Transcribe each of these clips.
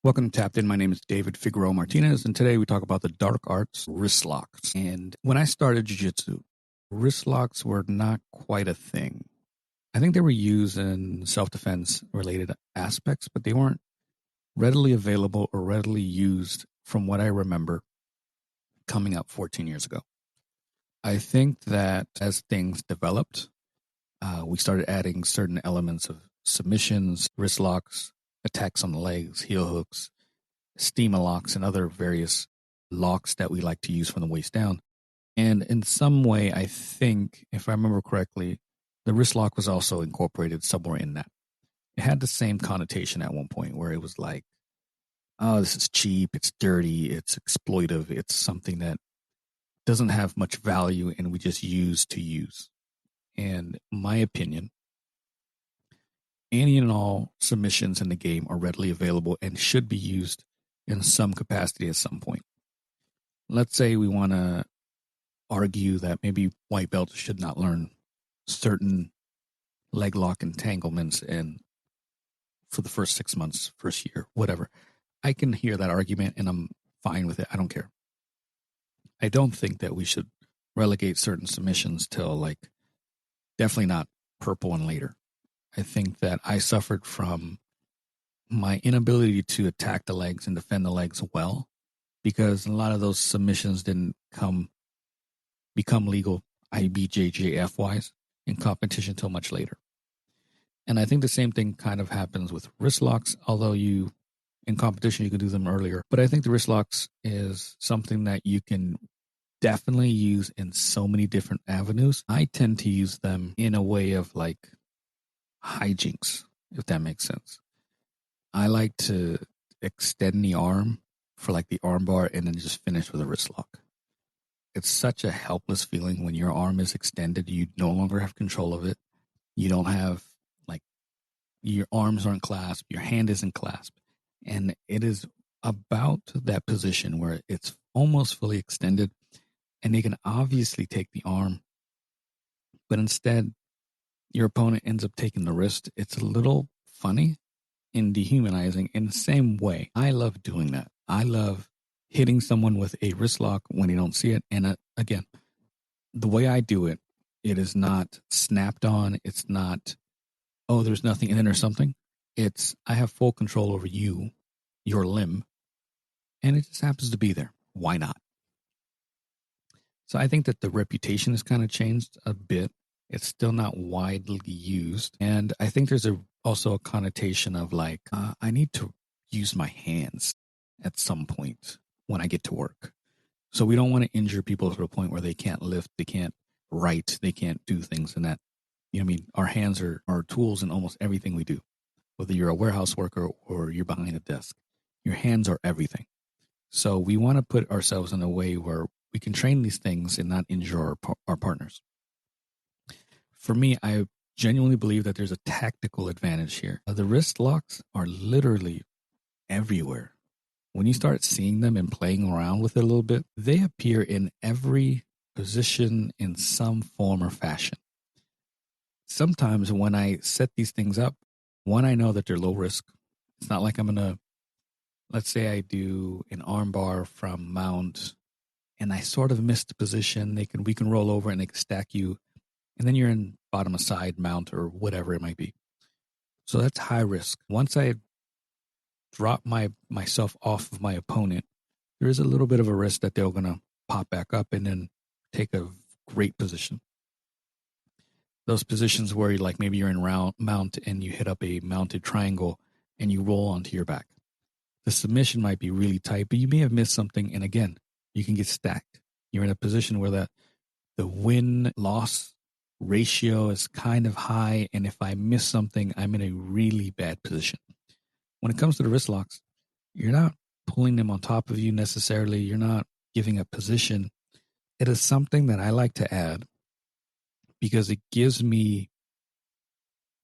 Welcome to Tapped In. My name is David Figueroa-Martinez, and today we talk about the dark arts, wrist locks. And when I started jiu-jitsu, wrist locks were not quite a thing. I think they were used in self-defense related aspects, but they weren't readily available or readily used from what I remember coming up 14 years ago. I think that as things developed, we started adding certain elements of submissions, wrist locks, attacks on the legs, heel hooks, steamer locks, and other various locks that we like to use from the waist down. And in some way, I think, if I remember correctly, the wrist lock was also incorporated somewhere in that. It had the same connotation at one point where it was like, oh, this is cheap, it's dirty, it's exploitive, it's something that doesn't have much value and we just use to use. And my opinion, any and all submissions in the game are readily available and should be used in some capacity at some point. Let's say we want to argue that maybe white belts should not learn certain leg lock entanglements and for the first 6 months, first year, whatever. I can hear that argument and I'm fine with it. I don't care. I don't think that we should relegate certain submissions till definitely not purple and later. I think that I suffered from my inability to attack the legs and defend the legs well because a lot of those submissions didn't become legal IBJJF wise in competition until much later. And I think the same thing kind of happens with wrist locks, although in competition you can do them earlier. But I think the wrist locks is something that you can definitely use in so many different avenues. I tend to use them in a way of hijinks, if that makes sense. I like to extend the arm for the arm bar and then just finish with a wrist lock. It's such a helpless feeling when your arm is extended. You no longer have control of it. You don't have your arms aren't clasped, your hand isn't clasped. And it is about that position where it's almost fully extended and they can obviously take the arm, but instead your opponent ends up taking the wrist. It's a little funny and dehumanizing in the same way. I love doing that. I love hitting someone with a wrist lock when they don't see it. And again, the way I do it, it is not snapped on. It's not, oh, there's nothing and then there's something. It's, I have full control over you, your limb, and it just happens to be there. Why not? So I think that the reputation has kind of changed a bit. It's still not widely used. And I think there's also a connotation of I need to use my hands at some point when I get to work. So we don't want to injure people to the point where they can't lift, they can't write, they can't do things and that. You know what I mean? Our hands are tools in almost everything we do. Whether you're a warehouse worker or you're behind a desk, your hands are everything. So we want to put ourselves in a way where we can train these things and not injure our partners. For me, I genuinely believe that there's a tactical advantage here. The wrist locks are literally everywhere. When you start seeing them and playing around with it a little bit, they appear in every position in some form or fashion. Sometimes when I set these things up, one, I know that they're low risk. It's not like I'm going to, let's say I do an arm bar from mount and I sort of miss the position. We can roll over and they can stack you. And then you're in bottom of side mount or whatever it might be. So that's high risk. Once I drop myself off of my opponent, there is a little bit of a risk that they're going to pop back up and then take a great position. Those positions where maybe you're in round mount and you hit up a mounted triangle and you roll onto your back. The submission might be really tight, but you may have missed something. And again, you can get stacked. You're in a position where the win-loss ratio is kind of high. And if I miss something, I'm in a really bad position. When it comes to the wrist locks, you're not pulling them on top of you necessarily. You're not giving a position. It is something that I like to add because it gives me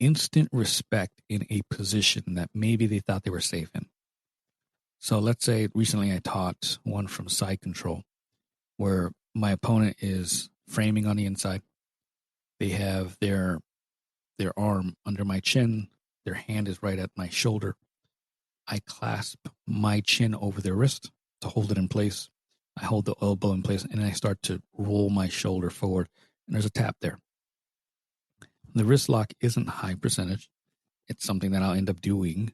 instant respect in a position that maybe they thought they were safe in. So let's say recently I taught one from side control where my opponent is framing on the inside. They have their arm under my chin. Their hand is right at my shoulder. I clasp my chin over their wrist to hold it in place. I hold the elbow in place, and I start to roll my shoulder forward, and there's a tap there. The wrist lock isn't high percentage. It's something that I'll end up doing.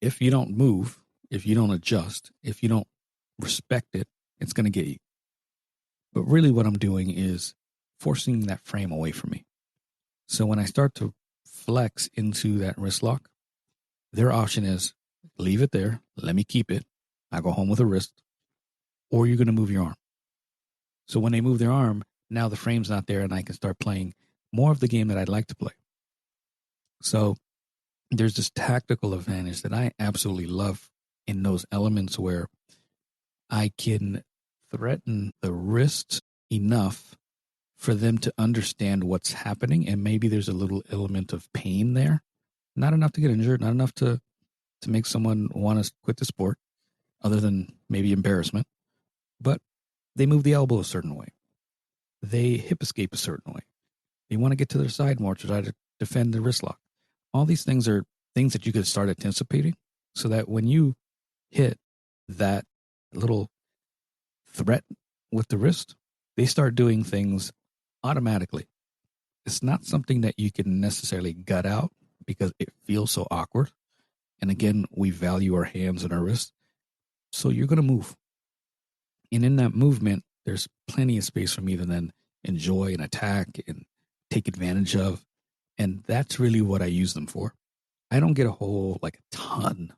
If you don't move, if you don't adjust, if you don't respect it, it's going to get you. But really what I'm doing is forcing that frame away from me. So when I start to flex into that wrist lock, their option is leave it there, let me keep it, I go home with a wrist, or you're going to move your arm. So when they move their arm, now the frame's not there and I can start playing more of the game that I'd like to play. So there's this tactical advantage that I absolutely love in those elements where I can threaten the wrist enough for them to understand what's happening, and maybe there's a little element of pain there. Not enough to get injured, not enough to make someone want to quit the sport, other than maybe embarrassment. But they move the elbow a certain way. They hip escape a certain way. They want to get to their side more to try to defend the wrist lock. All these things are things that you could start anticipating so that when you hit that little threat with the wrist, they start doing things automatically. It's not something that you can necessarily gut out because it feels so awkward. And again, we value our hands and our wrists. So you're going to move. And in that movement, there's plenty of space for me to then enjoy and attack and take advantage of. And that's really what I use them for. I don't get a ton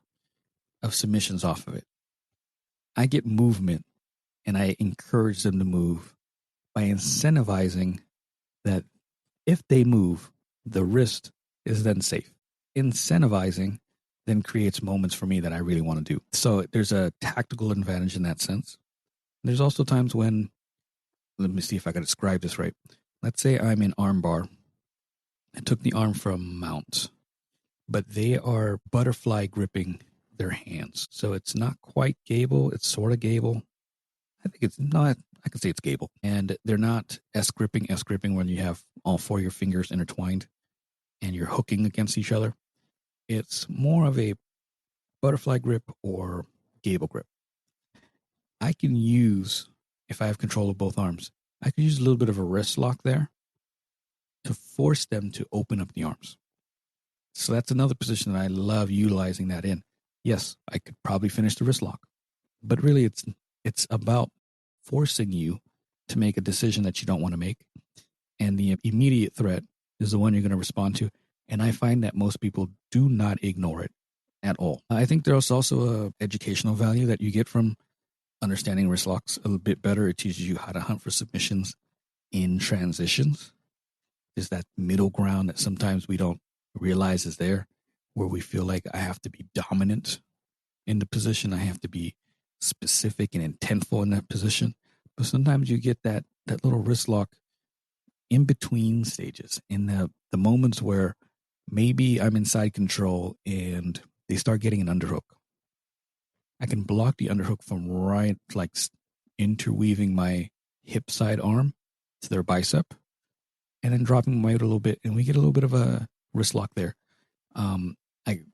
of submissions off of it. I get movement, and I encourage them to move by incentivizing that if they move, the wrist is then safe. Incentivizing then creates moments for me that I really want to do. So there's a tactical advantage in that sense. There's also times when, let me see if I can describe this right. Let's say I'm in arm bar. I took the arm from mount, but they are butterfly gripping their hands. So it's not quite gable. It's sort of gable. I think it's not, I could say it's gable. And they're not S gripping when you have all four of your fingers intertwined and you're hooking against each other. It's more of a butterfly grip or gable grip. I can use, if I have control of both arms, I could use a little bit of a wrist lock there to force them to open up the arms. So that's another position that I love utilizing that in. Yes, I could probably finish the wrist lock, but really it's about forcing you to make a decision that you don't want to make. And the immediate threat is the one you're going to respond to. And I find that most people do not ignore it at all. I think there's also a educational value that you get from understanding wrist locks a little bit better. It teaches you how to hunt for submissions in transitions. There's that middle ground that sometimes we don't realize is there, where we feel like I have to be dominant in the position. I have to be specific and intentful in that position. But sometimes you get that little wrist lock in between stages, in the moments where maybe I'm inside control and they start getting an underhook. I can block the underhook from right, like interweaving my hip side arm to their bicep and then dropping my weight a little bit. And we get a little bit of a wrist lock there.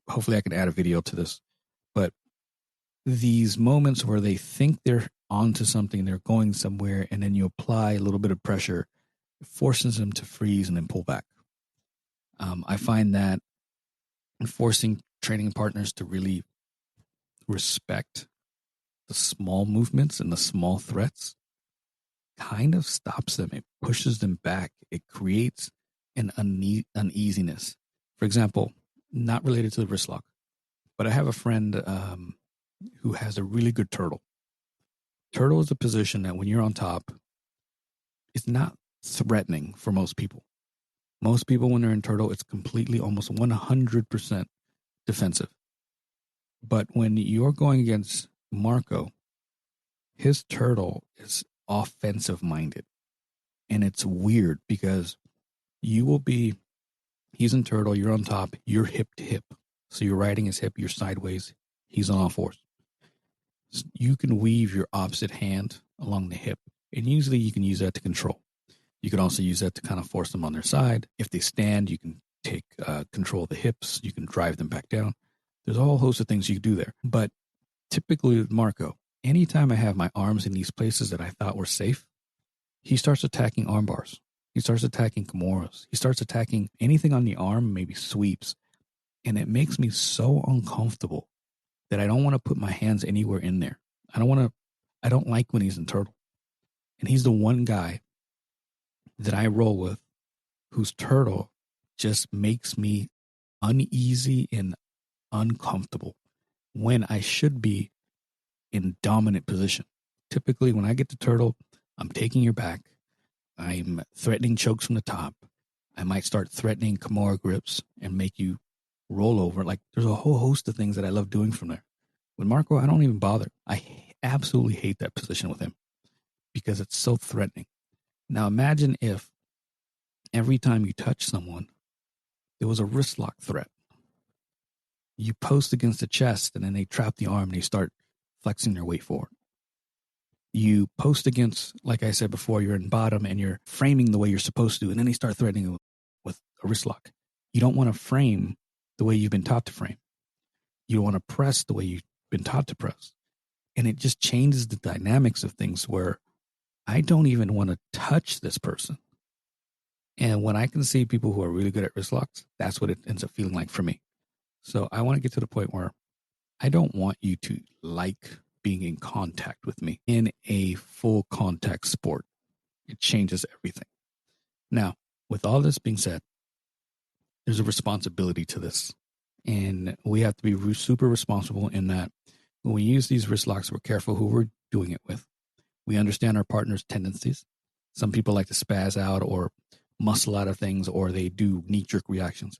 Hopefully I can add a video to this, but these moments where they think they're onto something, they're going somewhere, and then you apply a little bit of pressure, it forces them to freeze and then pull back. I find that forcing training partners to really respect the small movements and the small threats kind of stops them. It pushes them back. It creates an uneasiness. For example, not related to the wrist lock, but I have a friend who has a really good turtle. Turtle is a position that when you're on top, it's not threatening for most people. Most people, when they're in turtle, it's completely almost 100% defensive. But when you're going against Marco, his turtle is offensive minded. And it's weird because he's in turtle, you're on top, you're hip to hip. So you're riding his hip, you're sideways, he's on all fours. So you can weave your opposite hand along the hip. And usually you can use that to control. You can also use that to kind of force them on their side. If they stand, you can take control of the hips. You can drive them back down. There's a whole host of things you can do there. But typically with Marco, anytime I have my arms in these places that I thought were safe, he starts attacking arm bars. He starts attacking kimuras. He starts attacking anything on the arm, maybe sweeps. And it makes me so uncomfortable that I don't want to put my hands anywhere in there. I don't like when he's in turtle. And he's the one guy that I roll with whose turtle just makes me uneasy and uncomfortable when I should be in dominant position. Typically, when I get to turtle, I'm taking your back. I'm threatening chokes from the top. I might start threatening kimura grips and make you roll over. Like, there's a whole host of things that I love doing from there. With Marco, I don't even bother. I absolutely hate that position with him because it's so threatening. Now, imagine if every time you touch someone, there was a wrist lock threat. You post against the chest and then they trap the arm and they start flexing their weight forward. You post against, like I said before, you're in bottom and you're framing the way you're supposed to, and then they start threatening with a wrist lock. You don't want to frame the way you've been taught to frame. You don't want to press the way you've been taught to press. And it just changes the dynamics of things where I don't even want to touch this person. And when I can see people who are really good at wrist locks, that's what it ends up feeling like for me. So I want to get to the point where I don't want you to like being in contact with me in a full contact sport. It changes everything. Now, with all this being said, there's a responsibility to this. And we have to be super responsible in that when we use these wrist locks, we're careful who we're doing it with. We understand our partner's tendencies. Some people like to spaz out or muscle out of things, or they do knee-jerk reactions.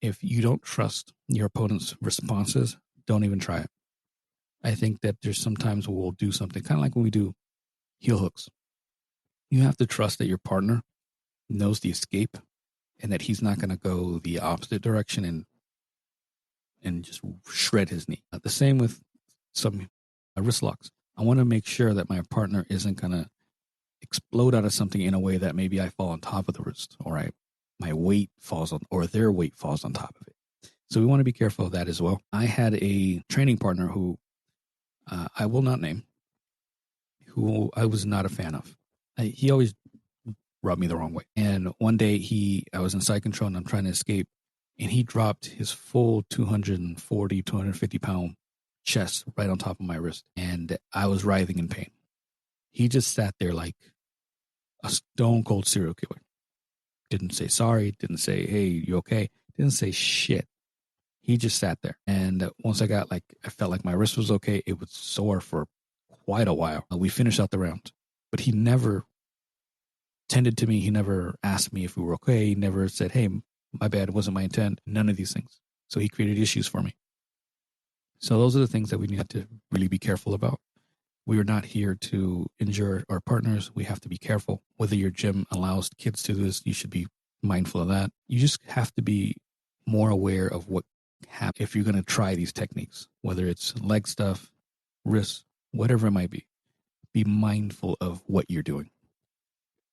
If you don't trust your opponent's responses, don't even try it. I think that there's sometimes we'll do something kind of like when we do heel hooks. You have to trust that your partner knows the escape and that he's not going to go the opposite direction and just shred his knee. The same with some wrist locks. I want to make sure that my partner isn't going to explode out of something in a way that maybe I fall on top of the wrist, or my weight falls on, or their weight falls on top of it. So we want to be careful of that as well. I had a training partner who I will not name, who I was not a fan of. He always rubbed me the wrong way. And one day I was in side control and I'm trying to escape, and he dropped his full 240, 250 pound chest right on top of my wrist. And I was writhing in pain. He just sat there like a stone cold serial killer. Didn't say sorry. Didn't say, hey, you okay? Didn't say shit. He just sat there. And once I felt like my wrist was okay. It was sore for quite a while. We finished out the round, but he never tended to me. He never asked me if we were okay. He never said, hey, my bad. It wasn't my intent. None of these things. So he created issues for me. So those are the things that we need to really be careful about. We are not here to injure our partners. We have to be careful. Whether your gym allows kids to do this, you should be mindful of that. You just have to be more aware of what happens if you're going to try these techniques, whether it's leg stuff, wrists, whatever it might be. Be mindful of what you're doing.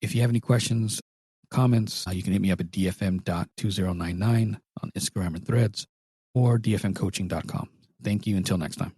If you have any questions, comments, you can hit me up at dfm.2099 on Instagram and Threads, or dfmcoaching.com. Thank you. Until next time.